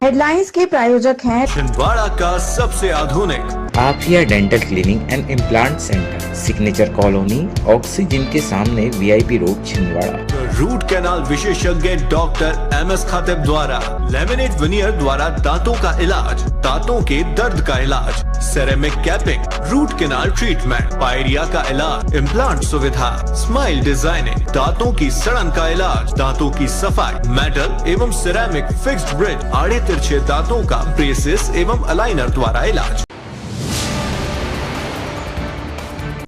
Headlines के प्रायोजक हैं छिंदवाड़ा का सबसे आधुनिक Aafiya dental cleaning and implant centre, signature colony, oxygen के सामने, VIP road, Chhindwara. Root canal विशेषज्ञ डॉक्टर MS खातिब द्वारा लेमिनेट विनियर द्वारा दांतों का इलाज, दांतों के दर्द का इलाज, ceramic capping, root canal treatment, pyorrhoea का इलाज, इम्प्लांट सुविधा, स्माइल डिजाइनिंग, दांतों की सड़न का इलाज, दांतों की सफाई, मेटल एवं सिरेमिक फिक्स्ड ब्रिज, आड़े तिरछे दांतों का ब्रेसेस एवं अलाइनर द्वारा इलाज।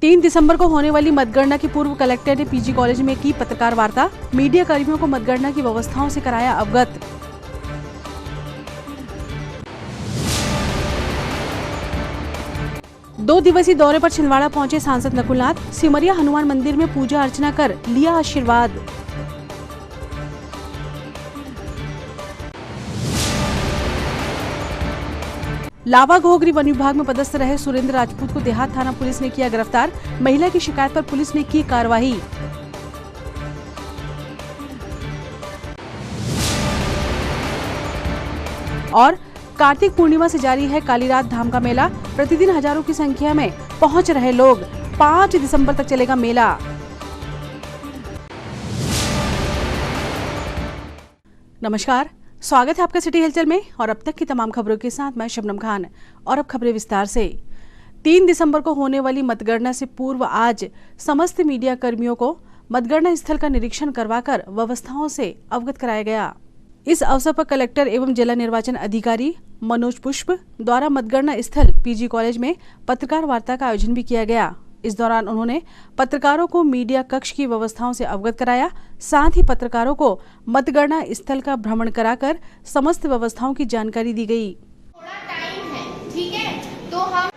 3 दिसंबर को होने वाली मतगणना की पूर्व कलेक्टर ने पीजी कॉलेज में की पत्रकार वार्ता, मीडिया कर्मियों को मतगणना की व्यवस्थाओं से कराया अवगत। दो दिवसीय दौरे पर छिंदवाड़ा पहुंचे सांसद नकुलनाथ, सिमरिया हनुमान मंदिर में पूजा अर्चना कर लिया आशीर्वाद। लावा घोगरी वन विभाग में पदस्थ रहे सुरेंद्र राजपूत को देहात थाना पुलिस ने किया गिरफ्तार, महिला की शिकायत पर पुलिस ने की कार्रवाई। और कार्तिक पूर्णिमा से जारी है कालीरात धाम का मेला, प्रतिदिन हजारों की संख्या में पहुंच रहे लोग, 5 दिसंबर तक चलेगा मेला। नमस्कार, स्वागत है आपका सिटी हलचल में और अब तक की तमाम खबरों के साथ मैं शबनम खान। और अब खबरें विस्तार से। 3 दिसंबर को होने वाली मतगणना से पूर्व आज समस्त मीडिया कर्मियों को मतगणना स्थल का निरीक्षण करवाकर व्यवस्थाओं से अवगत कराया गया। इस अवसर पर कलेक्टर एवं जिला निर्वाचन अधिकारी मनोज पुष्प द्वारा मतगणना स्थल पीजी कॉलेज में पत्रकार वार्ता का आयोजन भी किया गया। इस दौरान उन्होंने पत्रकारों को मीडिया कक्ष की व्यवस्थाओं से अवगत कराया, साथ ही पत्रकारों को मतगणना स्थल का भ्रमण कराकर समस्त व्यवस्थाओं की जानकारी दी गई। थोड़ा टाइम है, ठीक है, तो हम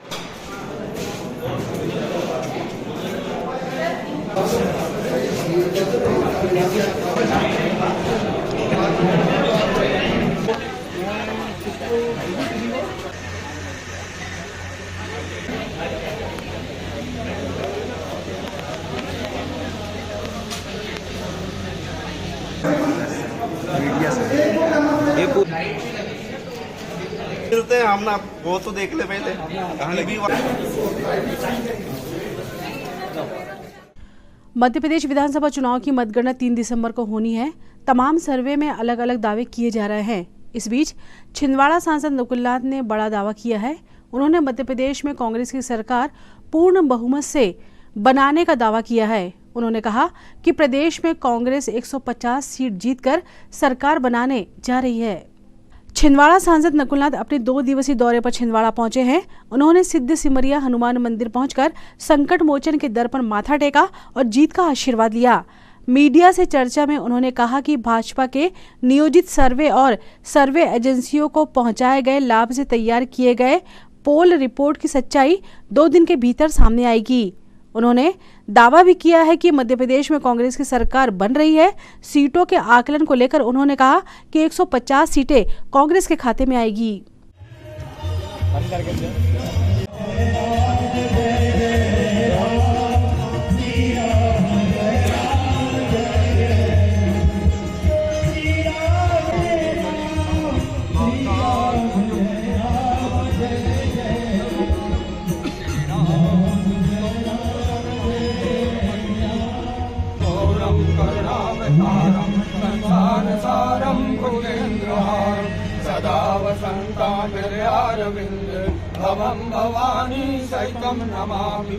मिलते हैं हम ना, वो तो देख ले पहले। मध्य प्रदेश विधानसभा चुनाव की मतगणना 3 दिसंबर को होनी है। तमाम सर्वे में अलग अलग दावे किए जा रहे हैं। इस बीच छिंदवाड़ा सांसद नकुलनाथ ने बड़ा दावा किया है। उन्होंने मध्य प्रदेश में कांग्रेस की सरकार पूर्ण बहुमत से बनाने का दावा किया है। उन्होंने कहा कि प्रदेश में कांग्रेस 150 सीट जीतकर सरकार बनाने जा रही है। छिंदवाड़ा सांसद नकुलनाथ अपने 2 दिवसीय दौरे पर छिंदवाड़ा पहुंचे हैं। उन्होंने सिद्ध सिमरिया हनुमान मंदिर पहुंचकर संकट मोचन के दर पर माथा टेका और जीत का आशीर्वाद लिया। मीडिया से चर्चा में उन्होंने कहा कि भाजपा के नियोजित सर्वे और सर्वे एजेंसियों को पहुंचाए गए लाभ से तैयार किए गए पोल रिपोर्ट की सच्चाई 2 दिन के भीतर सामने आएगी। उन्होंने दावा भी किया है कि मध्य प्रदेश में कांग्रेस की सरकार बन रही है। सीटों के आकलन को लेकर उन्होंने कहा कि 150 सीटें कांग्रेस के खाते में आएगी। सदा वसन्तामिर्यारविन्द भवं भवानी सहितं नमामि।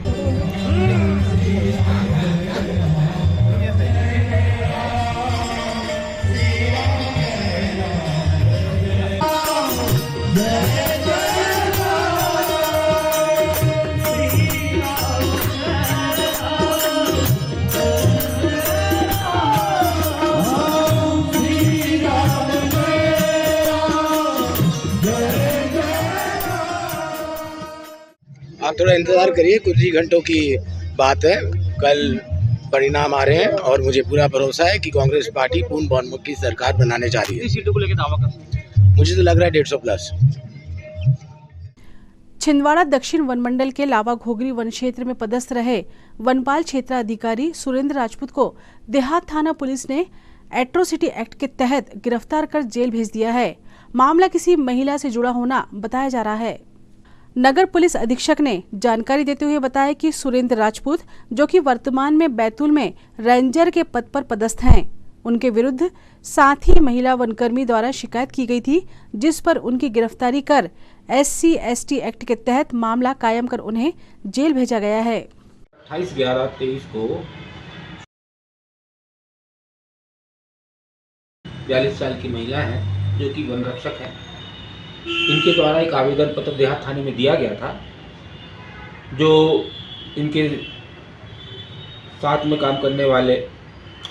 आप थोड़ा इंतजार करिए, कुछ ही घंटों की बात है, कल परिणाम आ रहे हैं और मुझे पूरा भरोसा है कि कांग्रेस पार्टी पूर्ण बहुमत की सरकार बनाने जा रही है। सीटों को लेकर दावा कर, मुझे तो लग रहा है 150 प्लस। छिंदवाड़ा दक्षिण वनमंडल के लावा घोगरी वन क्षेत्र में पदस्थ रहे वनपाल क्षेत्राधिकारी सुरेंद्र राजपूत को देहात थाना पुलिस ने एट्रोसिटी एक्ट के तहत गिरफ्तार कर जेल भेज दिया है। मामला किसी महिला से जुड़ा होना बताया जा रहा है। नगर पुलिस अधीक्षक ने जानकारी देते हुए बताया कि सुरेंद्र राजपूत, जो कि वर्तमान में बैतूल में रेंजर के पद पर पदस्थ हैं, उनके विरुद्ध साथ ही महिला वनकर्मी द्वारा शिकायत की गई थी, जिस पर उनकी गिरफ्तारी कर SC/ST एक्ट के तहत मामला कायम कर उन्हें जेल भेजा गया है। 28/11/23 को 42 साल की महिला है, जो कि वन रक्षक है। इनके द्वारा एक आवेदन पत्र देहात थाने में दिया गया था, जो इनके साथ में काम करने वाले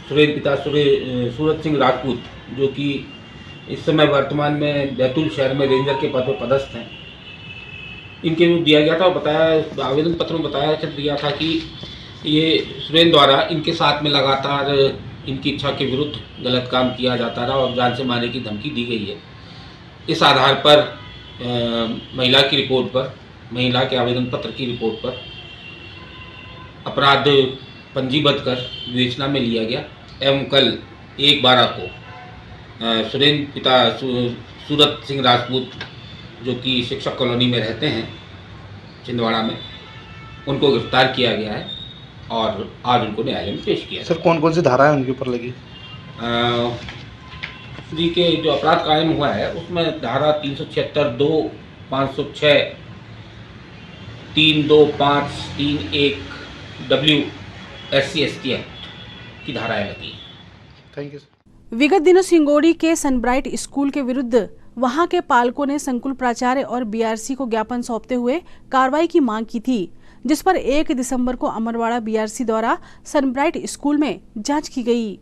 सूरत सिंह राजपूत, जो कि इस समय वर्तमान में बैतूल शहर में रेंजर के पद पर पदस्थ हैं, इनके विरुद्ध दिया गया था। और बताया, आवेदन पत्र में बताया गया था कि ये सुरेंद्र द्वारा इनके साथ में लगातार इनकी इच्छा के विरुद्ध गलत काम किया जाता रहा और जान से मारने की धमकी दी गई है। इस आधार पर महिला की रिपोर्ट पर, महिला के आवेदन पत्र की रिपोर्ट पर अपराध पंजीबद्ध कर विवेचना में लिया गया एवं कल 1/12 को सुरेंद्र पिता सूरत सिंह राजपूत, जो कि शिक्षक कॉलोनी में रहते हैं छिंदवाड़ा में, उनको गिरफ्तार किया गया है और आज उनको न्यायालय में पेश किया। सर कौन कौन सी धारा है उनके ऊपर लगी? जी के जो अपराध कायम हुआ है उसमें धारा 376(2), 506, 325, 31 W SC/ST एक्ट की धाराएं लगी। Thank you. विगत दिनों सिंगोड़ी के सनब्राइट स्कूल के विरुद्ध वहां के पालकों ने संकुल प्राचार्य और BRC को ज्ञापन सौंपते हुए कार्रवाई की मांग की थी, जिस पर 1 दिसंबर को अमरवाड़ा BRC द्वारा सनब्राइट स्कूल में जांच की गई।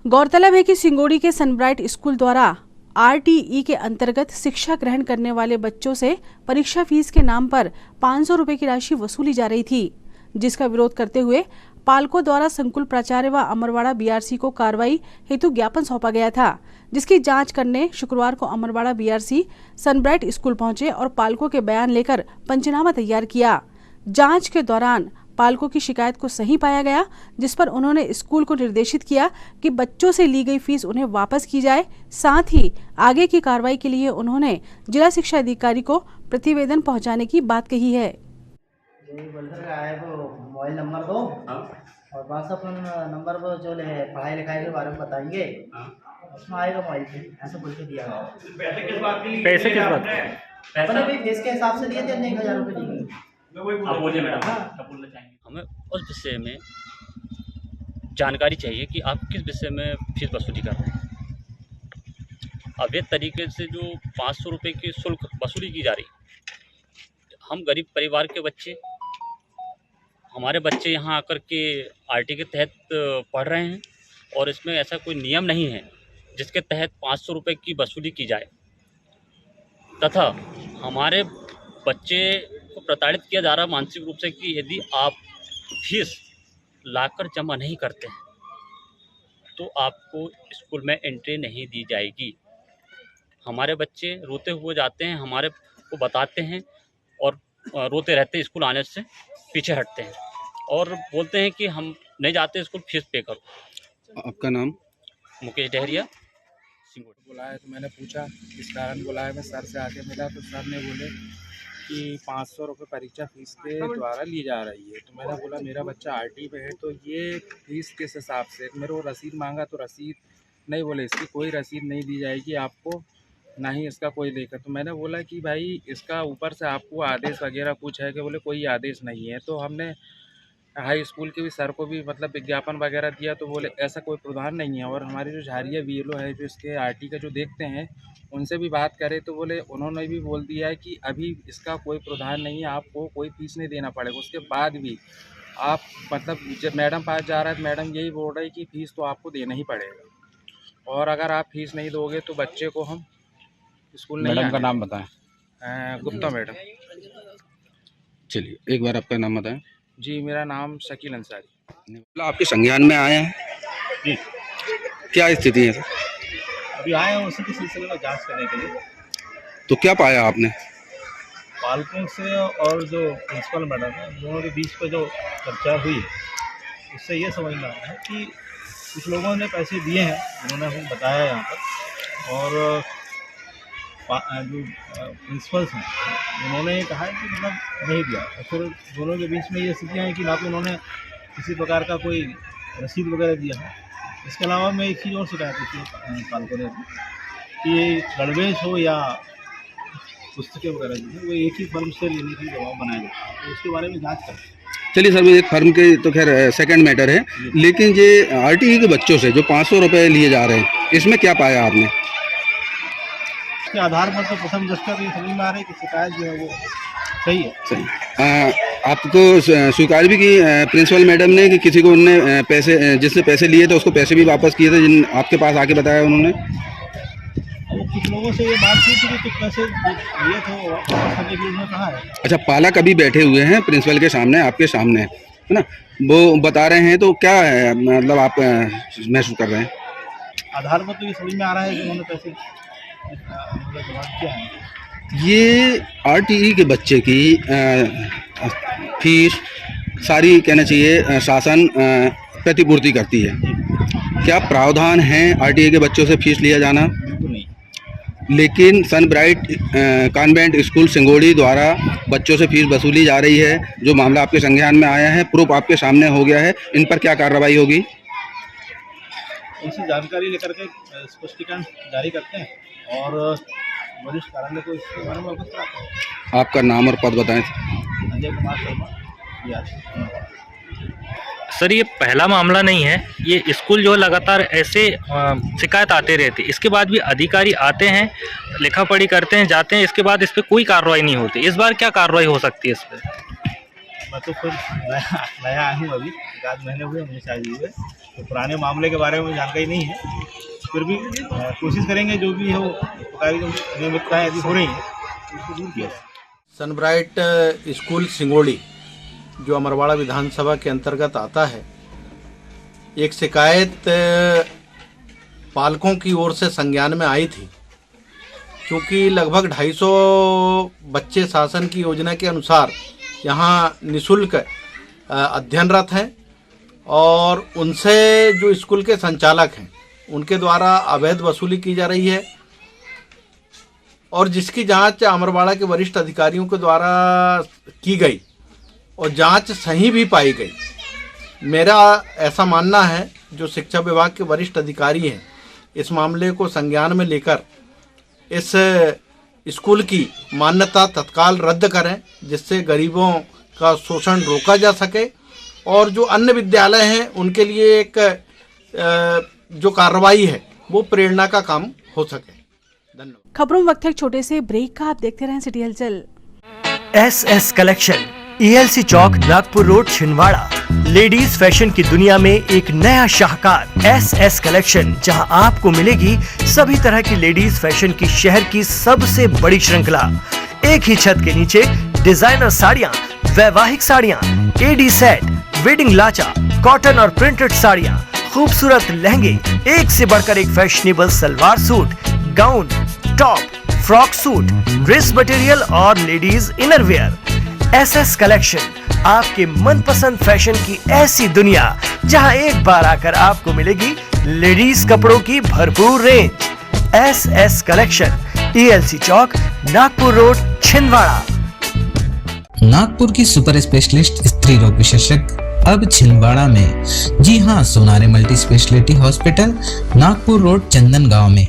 गौरतलब है कि सिंगोड़ी के सनब्राइट स्कूल द्वारा RTE के अंतर्गत शिक्षा ग्रहण करने वाले बच्चों से परीक्षा फीस के नाम पर 500 रुपए की राशि वसूली जा रही थी, जिसका विरोध करते हुए पालकों द्वारा संकुल प्राचार्य व अमरवाड़ा BRC को कार्रवाई हेतु ज्ञापन सौंपा गया था, जिसकी जांच करने शुक्रवार को अमरवाड़ा BRC सनब्राइट स्कूल पहुंचे और पालकों के बयान लेकर पंचनामा तैयार किया। जांच के दौरान पालकों की शिकायत को सही पाया गया, जिस पर उन्होंने स्कूल को निर्देशित किया कि बच्चों से ली गई फीस उन्हें वापस की जाए। साथ ही आगे की कार्रवाई के लिए उन्होंने जिला शिक्षा अधिकारी को प्रतिवेदन पहुंचाने की बात कही है। मोबाइल नंबर दो और व्हाट्सएप नंबर पर जो पढ़ाई लिखाई के बारे में बताएंगे, उसमें आएगा मोबाइल पे, ऐसा बोल के दिया गया। पैसे किस बात के लिए? पैसे किस बात? पैसे भी फीस के हिसाब से दिए थे, 1000 रुपये दिए। आप बोलिए मैडम, क्या बोलना चाहेंगे? हमें उस विषय में जानकारी चाहिए कि आप किस विषय में फीस वसूली कर रहे हैं। अवैध तरीके से जो 500 रुपये की शुल्क वसूली की जा रही, हम गरीब परिवार के बच्चे, हमारे बच्चे यहाँ आकर के RT के तहत पढ़ रहे हैं और इसमें ऐसा कोई नियम नहीं है जिसके तहत 500 रुपये की वसूली की जाए, तथा हमारे बच्चे को प्रताड़ित किया जा रहा मानसिक रूप से कि यदि आप फीस लाकर जमा नहीं करते हैं तो आपको स्कूल में एंट्री नहीं दी जाएगी। हमारे बच्चे रोते हुए जाते हैं, हमारे को बताते हैं और रोते रहते हैं, स्कूल आने से पीछे हटते हैं और बोलते हैं कि हम नहीं जाते स्कूल, फीस पे करो। आपका नाम? मुकेश डहरिया। बुलाया तो मैंने पूछा किस कारण बुलाया, मैं सर से आके मिला तो सर ने बोले कि 500 रुपये परीक्षा फीस के द्वारा ली जा रही है। तो मैंने बोला मेरा बच्चा RT पे है तो ये फीस किस हिसाब से, मेरे को रसीद मांगा तो रसीद नहीं, बोले इसकी कोई रसीद नहीं दी जाएगी आपको, ना ही इसका कोई लेकर। तो मैंने बोला कि भाई इसका ऊपर से आपको आदेश वगैरह कुछ है कि? बोले कोई आदेश नहीं है। तो हमने हाई स्कूल के भी सर को भी मतलब विज्ञापन वगैरह दिया तो बोले ऐसा कोई प्रावधान नहीं है। और हमारे जो झारिया BLO है जो इसके RT का जो देखते हैं उनसे भी बात करें तो बोले उन्होंने भी बोल दिया है कि अभी इसका कोई प्रावधान नहीं है, आपको कोई फीस नहीं देना पड़ेगा। उसके बाद भी आप मतलब जब मैडम पास जा रहा है तो मैडम यही बोल रही कि फ़ीस तो आपको देना ही पड़ेगा, और अगर आप फीस नहीं दोगे तो बच्चे को हम स्कूल नहीं। मैडम का नाम बताएं। गुप्ता मैडम। चलिए एक बार आपका नाम बताएं। जी मेरा नाम शकील अंसारी। आपके संज्ञान में आए हैं, क्या स्थिति है सर? अभी आए हैं उसी के सिलसिले में जांच करने के लिए। तो क्या पाया आपने? पालकों से और जो प्रिंसिपल मैडम है दोनों के बीच में जो चर्चा हुई उससे ये समझ में आया है कि कुछ लोगों ने पैसे दिए हैं, उन्होंने हमें बताया यहाँ पर, और जो प्रिंसिपल्स हैं उन्होंने कहा है कि मतलब नहीं दिया, और फिर दोनों के बीच में ये स्थितियाँ हैं कि ना तो उन्होंने किसी प्रकार का कोई रसीद वगैरह दिया है। इसके अलावा मैं एक चीज़ और शिकायत की पालकों ने कि गणवेश हो या पुस्तकें वगैरह जो है वो एक ही फर्म से लेने की दबाव बनाया जाता है, तो उसके बारे में जाँच करें। चलिए सर, एक फर्म के तो खैर सेकंड मैटर है, लेकिन ये आरटीई के बच्चों से जो 500 रुपये लिए जा रहे हैं, इसमें क्या पाया आपने? इसके आधार पर तो प्रथम दृष्टया तो ये समझ में आ रहा है कि शिकायत जो है वो सही है। सही। आपको स्वीकार भी की प्रिंसिपल मैडम ने कि किसी को उन्होंने पैसे, जिसने पैसे लिए थे उसको पैसे भी वापस किए थे, जिन आपके पास आके बताया उन्होंने? वो कुछ लोगों से ये बात की थी कि कुछ पैसे लिए थे वापस करने के लिए उन्होंने कहा है। अच्छा, पालक अभी बैठे हुए हैं प्रिंसिपल के सामने, आपके सामने है ना, वो बता रहे हैं, तो क्या है मतलब आप महसूस कर रहे हैं? आधार पर तो ये समझ में आ रहा है कि उन्होंने पैसे जमा किया है। ये आरटीई के बच्चे की फीस सारी कहना चाहिए शासन प्रतिपूर्ति करती है। क्या प्रावधान है आरटीई के बच्चों से फीस लिया जाना? लेकिन सन ब्राइट कॉन्वेंट स्कूल सिंगोड़ी द्वारा बच्चों से फीस वसूली जा रही है। जो मामला आपके संज्ञान में आया है, प्रूफ आपके सामने हो गया है, इन पर क्या कार्रवाई होगी? उनसे जानकारी लेकर के स्पष्टीकरण जारी करते हैं और वरिष्ठ कार्यालय को इसके बारे में अवगत कराते हैं। आपका नाम और पद बताएं। अजय कुमार शर्मा। सर, ये पहला मामला नहीं है, ये स्कूल जो लगातार ऐसे शिकायत आते रहती, इसके बाद भी अधिकारी आते हैं, लिखा पढ़ी करते हैं, जाते हैं, इसके बाद इस पर कोई कार्रवाई नहीं होती। इस बार क्या कार्रवाई हो सकती है इस पर? मैं तो खुद नया हूँ, अभी 1 महीने हुए मुझे शादी हुए, तो पुराने मामले के बारे में जानकारी नहीं है, फिर भी कोशिश करेंगे जो भी हो नियमितताएँ यदि हो रही हैं उसको दूर किया जाए। सनब्राइट स्कूल सिंगोड़ी जो अमरवाड़ा विधानसभा के अंतर्गत आता है, एक शिकायत पालकों की ओर से संज्ञान में आई थी, क्योंकि लगभग 250 बच्चे शासन की योजना के अनुसार यहाँ निःशुल्क अध्ययनरत हैं और उनसे जो स्कूल के संचालक हैं उनके द्वारा अवैध वसूली की जा रही है, और जिसकी जांच अमरवाड़ा के वरिष्ठ अधिकारियों के द्वारा की गई और जांच सही भी पाई गई। मेरा ऐसा मानना है जो शिक्षा विभाग के वरिष्ठ अधिकारी हैं इस मामले को संज्ञान में लेकर इस स्कूल की मान्यता तत्काल रद्द करें, जिससे गरीबों का शोषण रोका जा सके और जो अन्य विद्यालय हैं उनके लिए एक जो कार्रवाई है वो प्रेरणा का काम हो सके। धन्यवाद। खबरों में वक्त है एक छोटे से ब्रेक का, आप देखते रहें सिटी हलचल। SS collection, ELC Chowk, Nagpur road, Chhindwara. Ladies fashion की दुनिया में एक नया शाहकार SS कलेक्शन, जहां आपको मिलेगी सभी तरह की लेडीज फैशन की शहर की सबसे बड़ी श्रृंखला। एक ही छत के नीचे डिजाइनर साड़ियां, वैवाहिक साड़ियां, AD सेट, वेडिंग लाचा, कॉटन और प्रिंटेड साड़ियां, खूबसूरत लहंगे, एक से बढ़कर एक fashionable salwar suit, gown, top, frock suit, dress material और लेडीज इनरवेयर। SS कलेक्शन, आपके मनपसंद फैशन की ऐसी दुनिया जहां एक बार आकर आपको मिलेगी लेडीज कपड़ों की भरपूर range. SS collection, ELC Chowk, Nagpur road, Chhindwara. Nagpur की सुपर स्पेशलिस्ट स्त्री रोग विशेषज्ञ अब छिंदवाड़ा में। जी हाँ, Sonare multi speciality hospital, Nagpur road, Chandan Gaon में।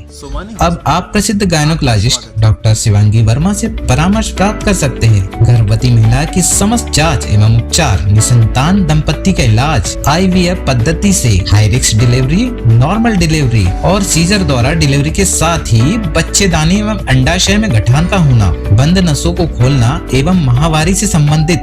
अब आप प्रसिद्ध गायनोकोलॉजिस्ट डॉक्टर शिवांगी वर्मा से परामर्श प्राप्त कर सकते हैं। गर्भवती महिला की समस्त जांच एवं उपचार, निसंतान दंपत्ति का इलाज, IVF पद्धति से high risk delivery, normal delivery और सीजर द्वारा डिलीवरी के साथ ही बच्चेदानी एवं अंडाशय में गठान का होना, बंद नसों को खोलना एवं माहवारी से संबंधित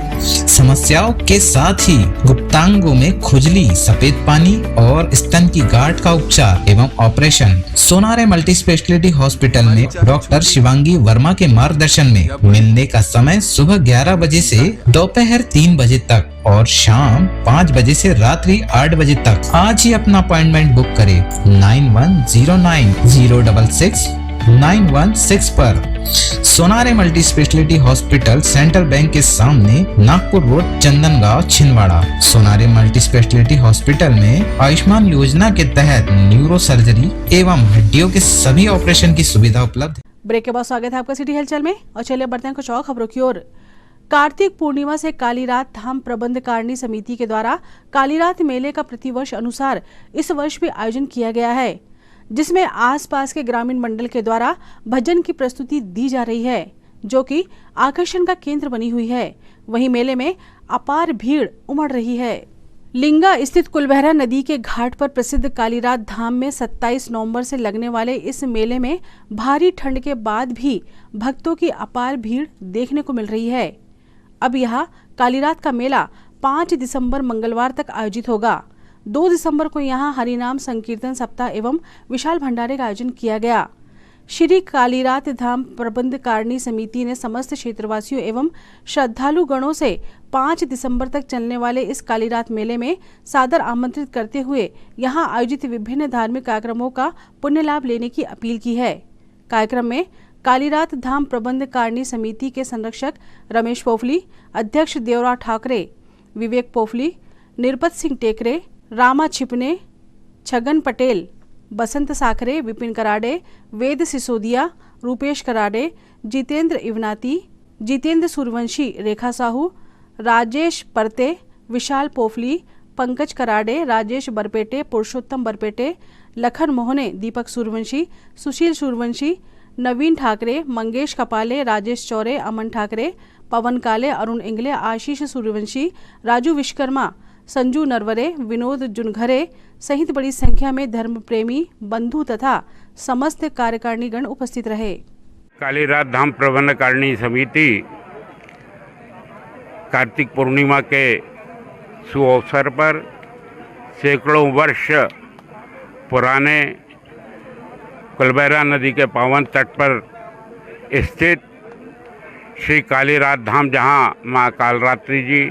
समस्याओं के साथ ही गुप्तांगों में खुजली, सफेद पानी और स्तन की गांठ का उपचार एवं operation Sonare multi speciality hospital में डॉक्टर शिवांगी वर्मा के मार्गदर्शन में। मिलने का समय सुबह 11 बजे से दोपहर 3 बजे तक और शाम 5 बजे से रात्रि 8 बजे तक। आज ही अपना अपॉइंटमेंट बुक करें 9109066916 पर। Sonare multi speciality hospital, central bank के सामने, Nagpur road, Chandangaon, Chhindwara. Sonare multi speciality hospital में आयुष्मान योजना के तहत न्यूरो सर्जरी एवं हड्डियों के सभी ऑपरेशन की सुविधा उपलब्ध। ब्रेक के बाद स्वागत है आपका सिटी हलचल में और चलिए बढ़ते हैं कुछ और खबरों की ओर। कार्तिक पूर्णिमा से कालीरात धाम प्रबंधकारिणी समिति के द्वारा कालीरात मेले का प्रतिवर्ष अनुसार इस वर्ष भी आयोजन किया गया है, जिसमें आसपास के ग्रामीण मंडल के द्वारा भजन की प्रस्तुति दी जा रही है, जो कि आकर्षण का केंद्र बनी हुई है। वहीं मेले में अपार भीड़ उमड़ रही है। लिंगा स्थित कुलबहरा नदी के घाट पर प्रसिद्ध कालीरात धाम में 27 नवंबर से लगने वाले इस मेले में भारी ठंड के बाद भी भक्तों की अपार भीड़ देखने को मिल रही है। अब यह कालीरात का मेला 5 दिसंबर मंगलवार तक आयोजित होगा। 2 दिसंबर को यहां हरिनाम संकीर्तन सप्ताह एवं विशाल भंडारे का आयोजन किया गया। श्री कालीरात धाम प्रबंधकारिणी समिति ने समस्त क्षेत्रवासियों एवं श्रद्धालु गणों से 5 दिसंबर तक चलने वाले इस कालीरात मेले में सादर आमंत्रित करते हुए यहां आयोजित विभिन्न धार्मिक कार्यक्रमों का पुण्य लाभ लेने की अपील की है। कार्यक्रम में कालीरात धाम प्रबंधकारिणी समिति के संरक्षक रमेश पोफली, अध्यक्ष देवरा ठाकरे, विवेक पोफली, निरपत सिंह टेकरे, रामा छिपने, छगन पटेल, बसंत साखरे, विपिन कराडे, वेद सिसोदिया, रूपेश कराडे, जितेंद्र इवनाती, जितेंद्र सूर्यवंशी, रेखा साहू, राजेश परते, विशाल पोफली, पंकज कराडे, राजेश बरपेटे, पुरुषोत्तम बरपेटे, लखन मोहने, दीपक सूर्यवंशी, सुशील सूर्यवंशी, नवीन ठाकरे, मंगेश कपाले, राजेश चौरे, अमन ठाकरे, पवन काले, अरुण इंगले, आशीष सूर्यवंशी, राजू विश्वकर्मा, संजू नरवरे, विनोद जुनघरे सहित बड़ी संख्या में धर्म प्रेमी, बंधु तथा समस्त कार्यकारिणीगण उपस्थित रहे। कालीरात धाम प्रबंधकारिणी समिति कार्तिक पूर्णिमा के शुभ अवसर पर सैकड़ों वर्ष पुराने कुलबहरा नदी के पावन तट पर स्थित श्री कालीरात धाम, जहां मां कालरात्रि जी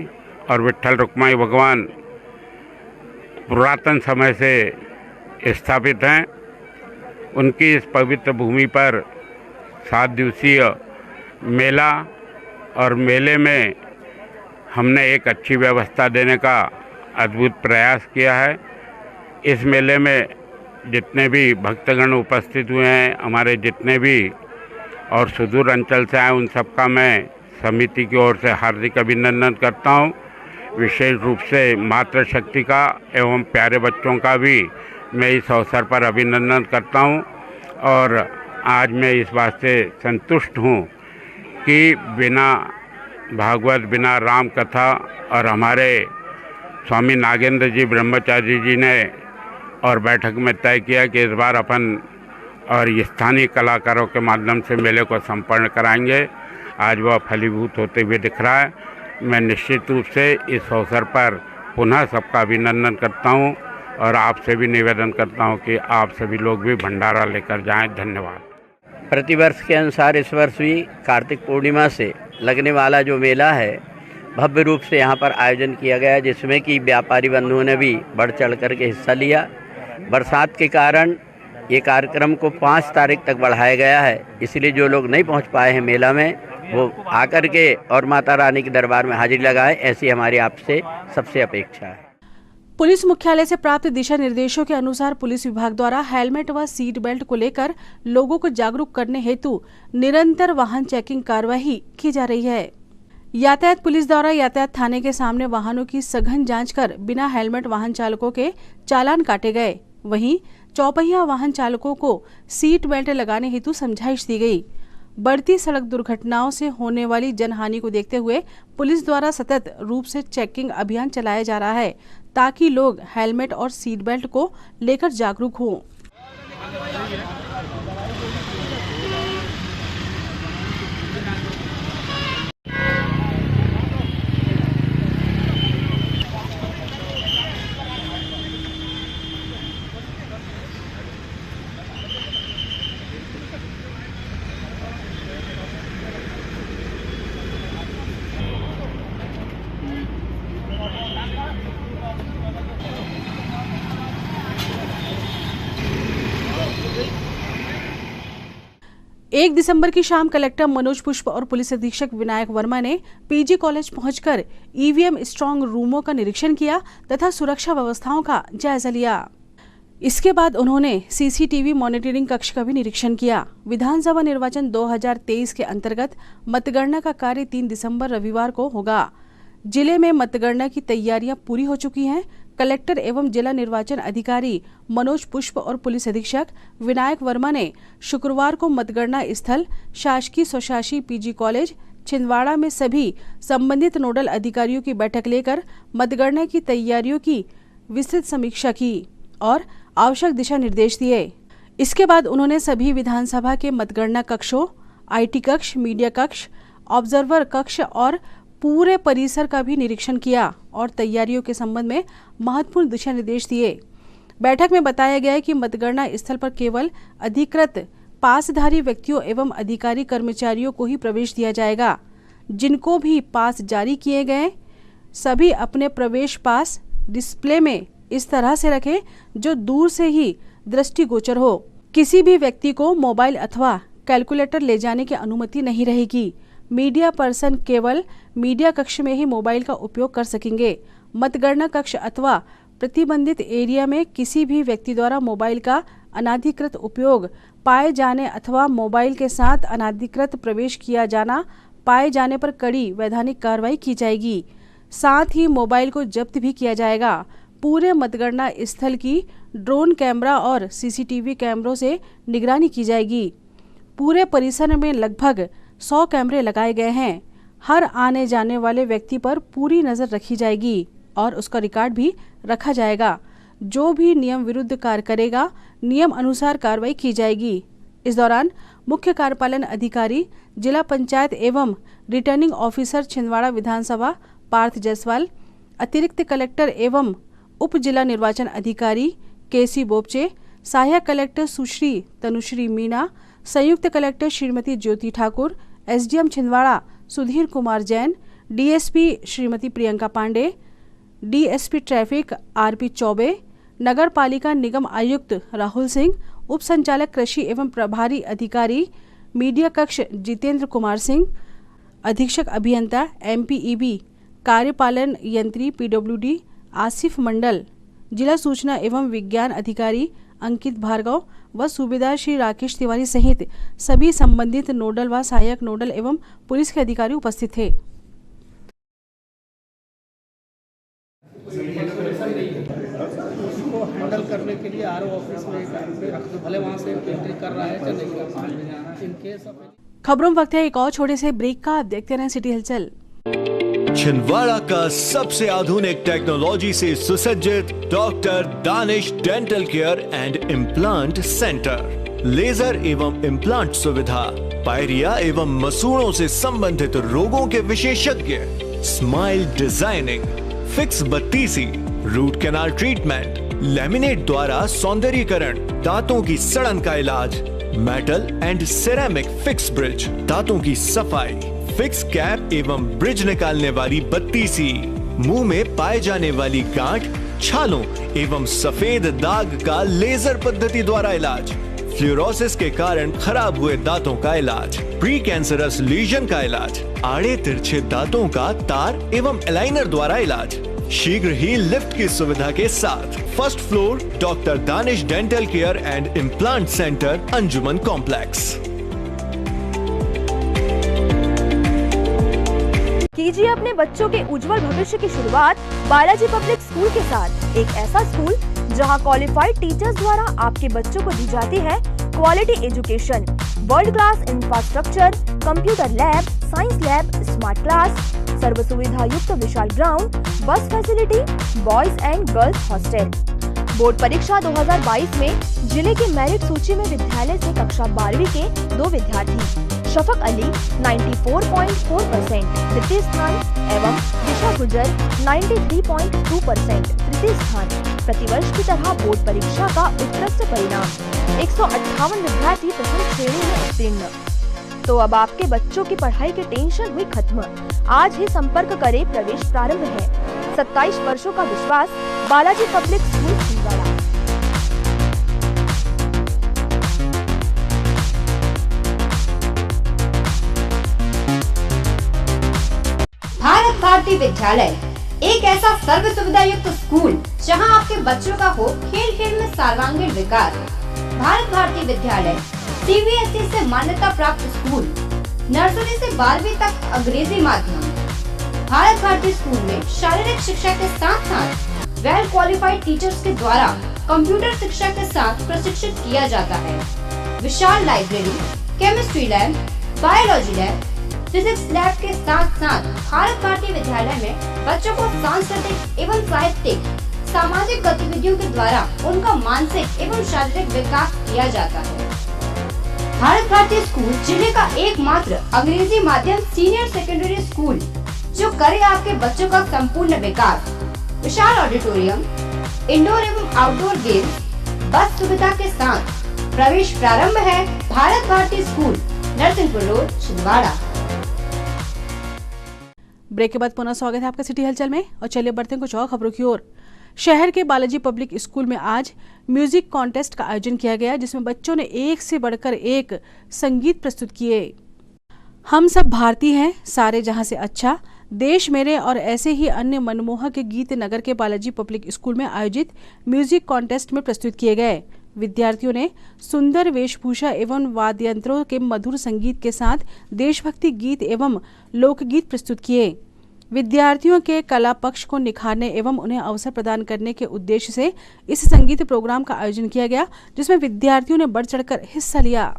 और विट्ठल रुक्माई भगवान पुरातन समय से स्थापित हैं, उनकी इस पवित्र भूमि पर 7 दिवसीय मेला और मेले में हमने एक अच्छी व्यवस्था देने का अद्भुत प्रयास किया है। इस मेले में जितने भी भक्तगण उपस्थित हुए हैं, हमारे जितने भी और सुदूर अंचल से आए, उन सबका मैं समिति की ओर से हार्दिक अभिनंदन करता हूँ। विशेष रूप से मातृशक्ति का एवं प्यारे बच्चों का भी मैं इस अवसर पर अभिनंदन करता हूँ और आज मैं इस बात से संतुष्ट हूँ कि बिना भागवत, बिना राम कथा और हमारे स्वामी नागेंद्र जी ब्रह्मचारी जी ने और बैठक में तय किया कि इस बार अपन और स्थानीय कलाकारों के माध्यम से मेले को संपन्न कराएंगे। आज वह फलीभूत होते हुए दिख रहा है। मैं निश्चित रूप से इस अवसर पर पुनः सबका अभिनंदन करता हूं और आपसे भी निवेदन करता हूं कि आप सभी लोग भी भंडारा लेकर जाएं। धन्यवाद। प्रतिवर्ष के अनुसार इस वर्ष भी कार्तिक पूर्णिमा से लगने वाला जो मेला है, भव्य रूप से यहाँ पर आयोजन किया गया, जिसमें कि व्यापारी बंधुओं ने भी बढ़ चढ़ कर के हिस्सा लिया। बरसात के कारण ये कार्यक्रम को 5 तारीख तक बढ़ाया गया है, इसलिए जो लोग नहीं पहुँच पाए हैं मेला में, वो आकर के और माता रानी के दरबार में हाजिरी लगाए, ऐसी हमारी आपसे सबसे अपेक्षा है। पुलिस मुख्यालय से प्राप्त दिशा निर्देशों के अनुसार पुलिस विभाग द्वारा हेलमेट व सीट बेल्ट को लेकर लोगों को जागरूक करने हेतु निरंतर वाहन चेकिंग कार्यवाही की जा रही है। यातायात पुलिस द्वारा यातायात थाने के सामने वाहनों की सघन जांच कर बिना हेलमेट वाहन चालकों के चालान काटे गए। वहीं चौपहिया वाहन चालकों को सीट बेल्ट लगाने हेतु समझाइश दी गई। बढ़ती सड़क दुर्घटनाओं से होने वाली जनहानि को देखते हुए पुलिस द्वारा सतत रूप से चेकिंग अभियान चलाया जा रहा है, ताकि लोग हेलमेट और सीट बेल्ट को लेकर जागरूक हों। एक दिसंबर की शाम कलेक्टर मनोज पुष्प और पुलिस अधीक्षक विनायक वर्मा ने पीजी कॉलेज पहुंचकर ईवीएम स्ट्रांग रूमों का निरीक्षण किया तथा सुरक्षा व्यवस्थाओं का जायजा लिया। इसके बाद उन्होंने सीसीटीवी मॉनिटरिंग कक्ष का भी निरीक्षण किया। विधानसभा निर्वाचन 2023 के अंतर्गत मतगणना का कार्य 3 दिसंबर रविवार को होगा। जिले में मतगणना की तैयारियां पूरी हो चुकी हैं। कलेक्टर एवं जिला निर्वाचन अधिकारी मनोज पुष्प और पुलिस अधीक्षक विनायक वर्मा ने शुक्रवार को मतगणना स्थल शासकीय स्वशासी पीजी कॉलेज छिंदवाड़ा में सभी संबंधित नोडल अधिकारियों की बैठक लेकर मतगणना की तैयारियों की विस्तृत समीक्षा की और आवश्यक दिशा निर्देश दिए। इसके बाद उन्होंने सभी विधानसभा के मतगणना कक्षों, आईटी कक्ष, मीडिया कक्ष, ऑब्जर्वर कक्ष और पूरे परिसर का भी निरीक्षण किया और तैयारियों के संबंध में महत्वपूर्ण दिशा निर्देश दिए। बैठक में बताया गया कि मतगणना स्थल पर केवल अधिकृत पासधारी व्यक्तियों एवं अधिकारी कर्मचारियों को ही प्रवेश दिया जाएगा। जिनको भी पास जारी किए गए सभी अपने प्रवेश पास डिस्प्ले में इस तरह से रखें जो दूर से ही दृष्टिगोचर हो। किसी भी व्यक्ति को मोबाइल अथवा कैलकुलेटर ले जाने की अनुमति नहीं रहेगी। मीडिया पर्सन केवल मीडिया कक्ष में ही मोबाइल का उपयोग कर सकेंगे। मतगणना कक्ष अथवा प्रतिबंधित एरिया में किसी भी व्यक्ति द्वारा मोबाइल का अनाधिकृत उपयोग पाए जाने अथवा मोबाइल के साथ अनाधिकृत प्रवेश किया जाना पाए जाने पर कड़ी वैधानिक कार्रवाई की जाएगी। साथ ही मोबाइल को जब्त भी किया जाएगा। पूरे मतगणना स्थल की ड्रोन कैमरा और सीसीटीवी कैमरों से निगरानी की जाएगी। पूरे परिसर में लगभग 100 कैमरे लगाए गए हैं। हर आने जाने वाले व्यक्ति पर पूरी नजर रखी जाएगी और उसका रिकॉर्ड भी रखा जाएगा। जो भी नियम विरुद्ध कार्य करेगा नियम अनुसार कार्रवाई की जाएगी। इस दौरान मुख्य कार्यपालन अधिकारी जिला पंचायत एवं रिटर्निंग ऑफिसर छिंदवाड़ा विधानसभा पार्थ जायसवाल, अतिरिक्त कलेक्टर एवं उप जिला निर्वाचन अधिकारी केसी बोपचे, सहायक कलेक्टर सुश्री तनुश्री मीणा, संयुक्त collector Shrimati Jyoti Thakur, SDM Chhindwara Sudhir Kumar Jain, DSP Shrimati Priyanka Pandey, DSP traffic RP Chaubey, नगर पालिका निगम आयुक्त राहुल सिंह, उप संचालक कृषि एवं प्रभारी अधिकारी मीडिया कक्ष जितेंद्र कुमार सिंह, अधीक्षक अभियंता एमपीईबी कार्यपालन यंत्री पीडब्ल्यूडी आसिफ मंडल, जिला सूचना एवं विज्ञान अधिकारी अंकित भार्गव व सूबेदार श्री राकेश तिवारी सहित सभी संबंधित नोडल व सहायक नोडल एवं पुलिस के अधिकारी उपस्थित थे। उसको हैंडल करने के लिए आरओ ऑफिस में रख दो, भले वहाँ से एंट्री कर रहा है चलेगा। इनके खबरों में वक्त है एक और छोटे से ब्रेक का। आप देखते रहें सिटी हलचल। छिंदवाड़ा का सबसे आधुनिक टेक्नोलॉजी से सुसज्जित doctor Danish dental care and implant centre, laser एवं इम्प्लांट सुविधा, पायरिया एवं मसूड़ों से संबंधित रोगों के विशेषज्ञ, स्माइल डिजाइनिंग, फिक्स बत्तीसी, रूट कैनाल ट्रीटमेंट, लैमिनेट द्वारा सौंदर्यीकरण, दांतों की सड़न का इलाज, metal and ceramic fix bridge, दांतों की सफाई, फिक्स कैप एवं ब्रिज निकालने वाली बत्तीसी, मुंह में पाए जाने वाली गांठ, छालों एवं सफेद दाग का लेजर पद्धति द्वारा इलाज, फ्लोरोसिस के कारण खराब हुए दांतों का इलाज, प्री कैंसरस लीजन का इलाज, आड़े तिरछे दांतों का तार एवं एलाइनर द्वारा इलाज, शीघ्र ही लिफ्ट की सुविधा के साथ। First floor doctor Danish dental care and implant centre, Anjuman complex. कीजिए अपने बच्चों के उज्जवल भविष्य की शुरुआत बालाजी पब्लिक स्कूल के साथ। एक ऐसा स्कूल जहां क्वालिफाइड टीचर्स द्वारा आपके बच्चों को दी जाती है quality education, world class infrastructure, computer lab, science lab, smart class, सर्व सुविधा युक्त विशाल ground, bus facility, boys and girls hostel. Board परीक्षा 2022 में जिले की मेरिट सूची में विद्यालय से कक्षा 12वीं के 2 विद्यार्थी शफक अली 94.4% तृतीय स्थान एवं दिशा गुजर 93.2% तृतीय स्थान। प्रतिवर्ष की तरह बोर्ड परीक्षा का उत्कृष्ट परिणाम 158 विद्यार्थी प्रथम श्रेणी में उत्तीर्ण। तो अब आपके बच्चों की पढ़ाई की टेंशन हुई खत्म। आज ही संपर्क करें, प्रवेश प्रारंभ है। 27 वर्षों का विश्वास, बालाजी पब्लिक स्कूल छिंदवाड़ा। भारत भारती विद्यालय एक ऐसा सर्व सुविधा युक्त स्कूल जहां आपके बच्चों का हो खेल खेल में सर्वांगीण विकास। भारत भारती विद्यालय CBSE से मान्यता प्राप्त स्कूल, नर्सरी से 12वीं तक अंग्रेजी माध्यम। भारत भारती स्कूल में शारीरिक शिक्षा के साथ साथ वेल क्वालिफाइड टीचर्स के द्वारा कंप्यूटर शिक्षा के साथ प्रशिक्षित किया जाता है। विशाल library, chemistry lab, biology lab, physics lab के साथ साथ भारत भारती विद्यालय में बच्चों को सांस्कृतिक एवं साहित्यिक सामाजिक गतिविधियों के द्वारा उनका मानसिक एवं शारीरिक विकास किया जाता है। भारत भारती स्कूल जिले का एकमात्र अंग्रेजी माध्यम सीनियर सेकेंडरी स्कूल जो करे आपके बच्चों का संपूर्ण विकास। विशाल ऑडिटोरियम, इंडोर एवं आउटडोर गेम्स, बस सुविधा के साथ प्रवेश प्रारंभ है। Bharat Bharati school, Narsinghpur road, Chhindwara. Break के बाद पुनः स्वागत है आपका सिटी हलचल में और चलिए बढ़ते हैं कुछ और खबरों की ओर। शहर के बालाजी पब्लिक स्कूल में आज म्यूजिक कॉन्टेस्ट का आयोजन किया गया जिसमें बच्चों ने एक से बढ़कर एक संगीत प्रस्तुत किए। हम सब भारतीय हैं, सारे जहां से अच्छा, देश मेरे और ऐसे ही अन्य मनमोहक गीत नगर के बालाजी पब्लिक स्कूल में आयोजित म्यूजिक कॉन्टेस्ट में प्रस्तुत किए गए। विद्यार्थियों ने सुंदर वेशभूषा एवं वाद्य यंत्रों के मधुर संगीत के साथ देशभक्ति गीत एवं लोकगीत प्रस्तुत किए। विद्यार्थियों के कला पक्ष को निखारने एवं उन्हें अवसर प्रदान करने के उद्देश्य से इस संगीत प्रोग्राम का आयोजन किया गया जिसमें विद्यार्थियों ने बढ़ चढ़कर हिस्सा लिया।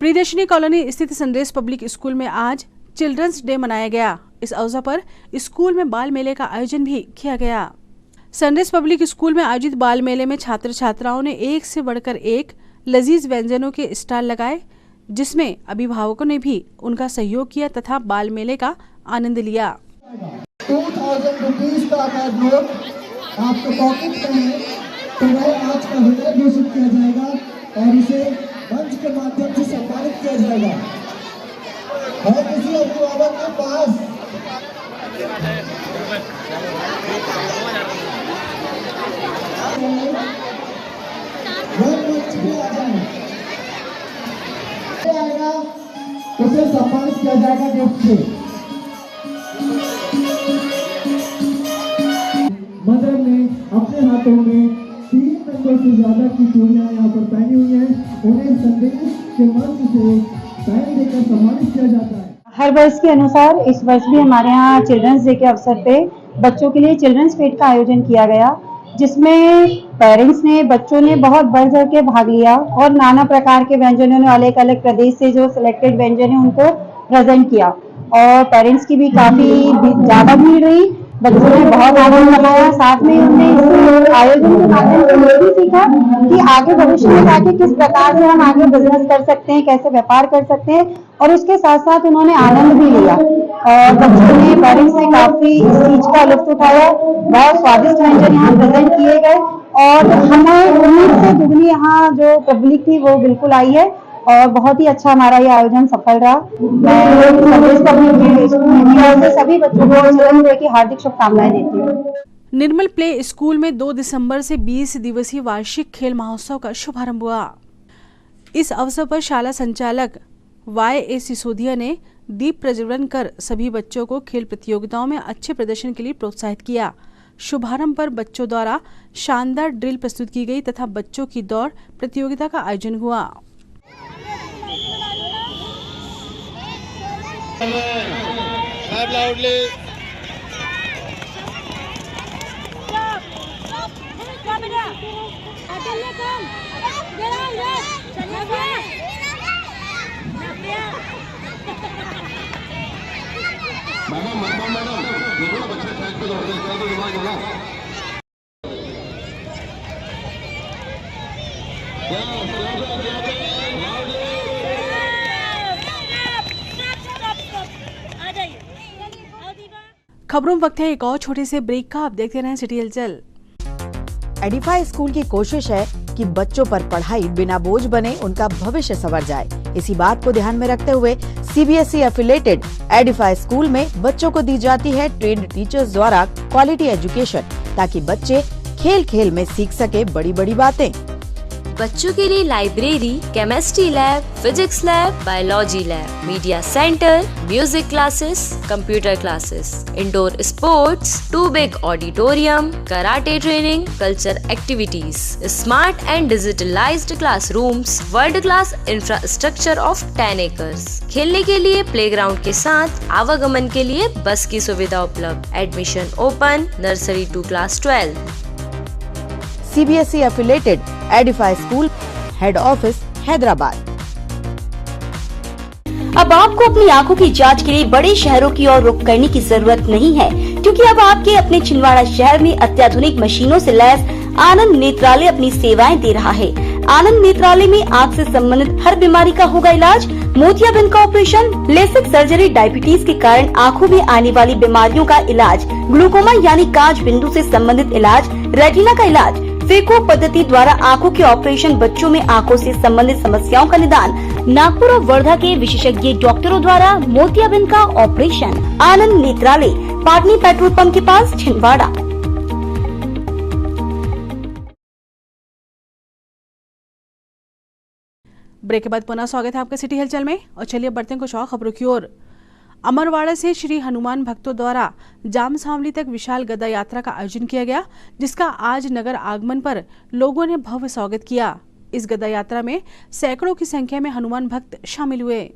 प्रियदर्शनी कॉलोनी स्थित सनराइज पब्लिक स्कूल में आज चिल्ड्रंस डे मनाया गया। इस अवसर पर स्कूल में बाल मेले का आयोजन भी किया गया। सनराइज पब्लिक स्कूल में आयोजित बाल मेले में छात्र छात्राओं ने एक से बढ़कर एक लजीज व्यंजनों के स्टॉल लगाए जिसमें अभिभावकों ने भी उनका सहयोग किया तथा बाल मेले का आनंद लिया। 2000 रुपीज का अगर नोट आपके पॉकेट में है तो वह आज का विनर घोषित किया जाएगा और इसे मंच के माध्यम से सम्मानित किया जाएगा। है किसी अभिभावक के पास वह मंच पे आ जाए, आएगा उसे सम्मानित किया जाएगा गिफ्ट से। मदर ने अपने हाथों में 3 नंबर से ज्यादा की चूड़ियां यहाँ पर पहनी हुई हैं। उन्हें संदेश के मंच से पहन देकर सम्मानित किया जाता है। हर वर्ष के अनुसार इस वर्ष भी हमारे यहाँ चिल्ड्रंस डे के अवसर पे बच्चों के लिए चिल्ड्रंस फेट का आयोजन किया गया जिसमें पेरेंट्स ने, बच्चों ने बहुत बढ़ चढ़ के भाग लिया और नाना प्रकार के व्यंजनों ने अलग अलग प्रदेश से जो सिलेक्टेड व्यंजन है उनको प्रेजेंट किया और पेरेंट्स की भी काफी ज्यादा भीड़ रही। बच्चों ने बहुत आनंद मनाया। साथ में उन्होंने इस आयोजन के माध्यम से ये भी सीखा कि आगे भविष्य में जाके किस प्रकार से हम आगे बिजनेस कर सकते हैं, कैसे व्यापार कर सकते हैं और उसके साथ साथ उन्होंने आनंद भी लिया और बच्चों ने, पेरेंट्स ने काफी इस चीज का लुत्फ उठाया। बहुत स्वादिष्ट व्यंजन यहाँ प्रेजेंट किए गए और हमें उम्मीद से दुगनी यहाँ जो पब्लिक थी वो बिल्कुल आई है और बहुत ही अच्छा हमारा ये आयोजन सफल रहा। मैं सभी बच्चों को चिल्ड्रंस डे की हार्दिक शुभकामनाएं देती हूँ। निर्मल प्ले स्कूल में 2 दिसंबर से 20 दिवसीय वार्षिक खेल महोत्सव का शुभारंभ हुआ। इस अवसर पर शाला संचालक YA सिसोदिया ने दीप प्रज्वलन कर सभी बच्चों को खेल प्रतियोगिताओं में अच्छे प्रदर्शन के लिए प्रोत्साहित किया। शुभारंभ पर बच्चों द्वारा शानदार ड्रिल प्रस्तुत की गई तथा बच्चों की दौड़ प्रतियोगिता का आयोजन हुआ। खबरों में वक्त है एक और छोटे से ब्रेक का। आप देखते रहें सिटी हलचल। एडिफाई स्कूल की कोशिश है कि बच्चों पर पढ़ाई बिना बोझ बने, उनका भविष्य संवर जाए। इसी बात को ध्यान में रखते हुए सीबीएसई एफिलेटेड एडिफाई स्कूल में बच्चों को दी जाती है ट्रेन्ड टीचर्स द्वारा क्वालिटी एजुकेशन, ताकि बच्चे खेल खेल में सीख सके बड़ी बड़ी बातें। बच्चों के लिए library, chemistry lab, physics lab, biology lab, media centre, music classes, computer classes, indoor sports, 2 big auditorium, karate training, culture activities, smart and digitalised classrooms, world class infrastructure of 10 acres. खेलने के लिए प्लेग्राउंड के साथ आवागमन के लिए बस की सुविधा उपलब्ध। Admission open nursery to class 12। CBSE affiliated Edify school, head office Hyderabad. अब आपको अपनी आंखों की जांच के लिए बड़े शहरों की ओर रुख करने की जरूरत नहीं है, क्योंकि अब आपके अपने छिंदवाड़ा शहर में अत्याधुनिक मशीनों से लैस आनंद नेत्रालय अपनी सेवाएं दे रहा है। आनंद नेत्रालय में आँख से संबंधित हर बीमारी का होगा इलाज। मोतियाबिंद का ऑपरेशन, लेसिक सर्जरी, डायबिटीज के कारण आँखों में आने वाली बीमारियों का इलाज, ग्लूकोमा यानी कांच बिंदु से संबंधित इलाज, रेटिना का इलाज, फेको पद्धति द्वारा आंखों के ऑपरेशन, बच्चों में आंखों से संबंधित समस्याओं का निदान, नागपुर और वर्धा के विशेषज्ञ डॉक्टरों द्वारा मोतियाबिंद का ऑपरेशन। आनंद नेत्रालय, पाटनी पेट्रोल पंप के पास, छिंदवाड़ा। ब्रेक के बाद पुनः स्वागत है आपका सिटी हलचल में। और चलिए बढ़ते हैं कुछ और खबरों की ओर। अमरवाड़ा से श्री हनुमान भक्तों द्वारा जाम सांवली तक विशाल गदा यात्रा का आयोजन किया गया, जिसका आज नगर आगमन पर लोगों ने भव्य स्वागत किया। इस गदा यात्रा में सैकड़ों की संख्या में हनुमान भक्त शामिल हुए।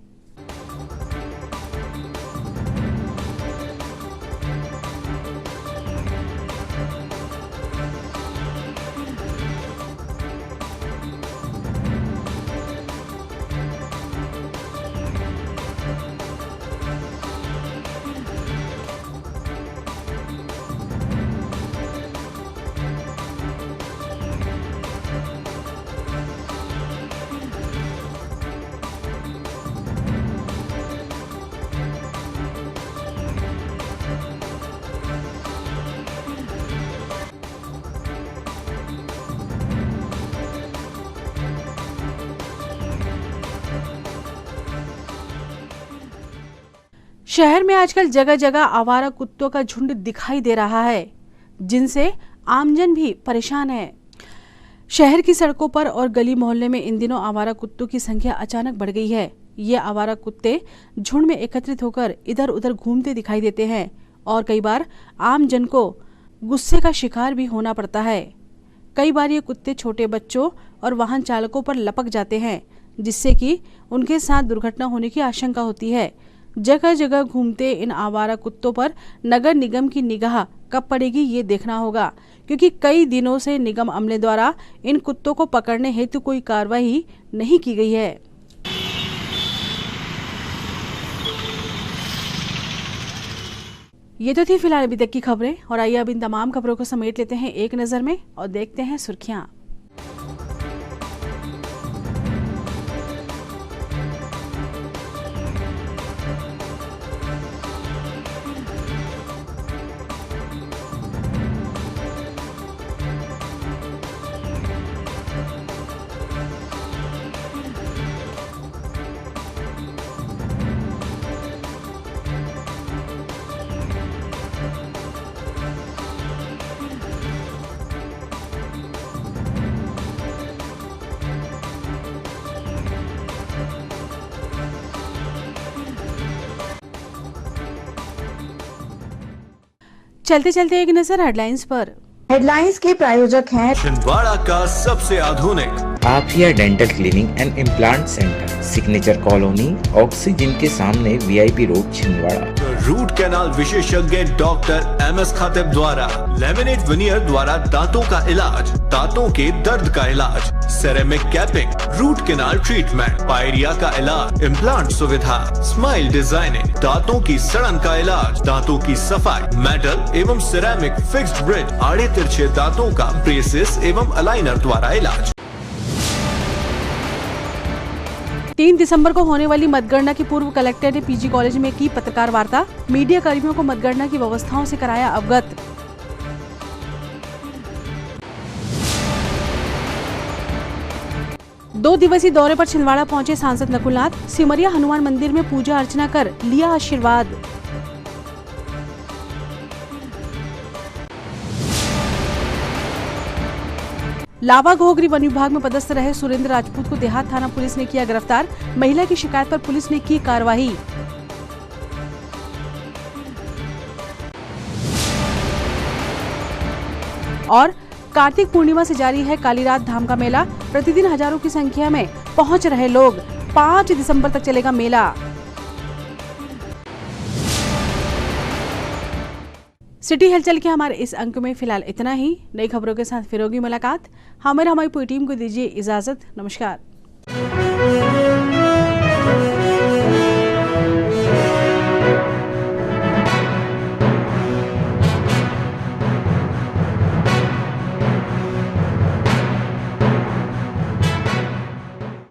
शहर में आजकल जगह जगह आवारा कुत्तों का झुंड दिखाई दे रहा है, जिनसे आमजन भी परेशान है। शहर की सड़कों पर और गली मोहल्ले में इन दिनों आवारा कुत्तों की संख्या अचानक बढ़ गई है। ये आवारा कुत्ते झुंड में एकत्रित होकर इधर उधर घूमते दिखाई देते हैं और कई बार आमजन को गुस्से का शिकार भी होना पड़ता है। कई बार ये कुत्ते छोटे बच्चों और वाहन चालकों पर लपक जाते हैं, जिससे कि उनके साथ दुर्घटना होने की आशंका होती है। जगह जगह घूमते इन आवारा कुत्तों पर नगर निगम की निगाह कब पड़ेगी ये देखना होगा, क्योंकि कई दिनों से निगम अमले द्वारा इन कुत्तों को पकड़ने हेतु कोई कार्रवाई नहीं की गई है। ये तो थी फिलहाल अभी तक की खबरें, और आइए अब इन तमाम खबरों को समेट लेते हैं एक नजर में और देखते हैं सुर्खियां। चलते चलते एक नजर हेडलाइंस पर। हेडलाइंस के प्रायोजक हैं छिंदवाड़ा का सबसे आधुनिक Aafiya dental cleaning and implant centre, signature colony, oxygen के सामने VIP road, Chhindwara. Root canal विशेषज्ञ डॉक्टर MS खातिब द्वारा लैमिनेट विनियर द्वारा दांतों का इलाज, दांतों के दर्द का इलाज, ceramic capping, root canal treatment, pyorrhoea का इलाज, इम्प्लांट सुविधा, स्माइल डिजाइनिंग, दांतों की सड़न का इलाज, दांतों की सफाई, मेटल एवं सिरेमिक फिक्स्ड ब्रिज, आड़े तिरछे दांतों का ब्रेसेस एवं अलाइनर द्वारा इलाज। 3 दिसंबर को होने वाली मतगणना की पूर्व कलेक्टर ने पीजी कॉलेज में की पत्रकार वार्ता, मीडिया कर्मियों को मतगणना की व्यवस्थाओं से कराया अवगत। दो दिवसीय दौरे पर छिंदवाड़ा पहुंचे सांसद नकुलनाथ, सिमरिया हनुमान मंदिर में पूजा अर्चना कर लिया आशीर्वाद। लावा घोगरी वन विभाग में पदस्थ रहे सुरेंद्र राजपूत को देहात थाना पुलिस ने किया गिरफ्तार, महिला की शिकायत पर पुलिस ने की कार्रवाई। और कार्तिक पूर्णिमा से जारी है कालीरात धाम का मेला, प्रतिदिन हजारों की संख्या में पहुंच रहे लोग। 5 दिसंबर तक चलेगा मेला। सिटी हलचल के हमारे इस अंक में फिलहाल इतना ही। नई खबरों के साथ फिर होगी मुलाकात। हमारी पूरी टीम को दीजिए इजाजत। नमस्कार।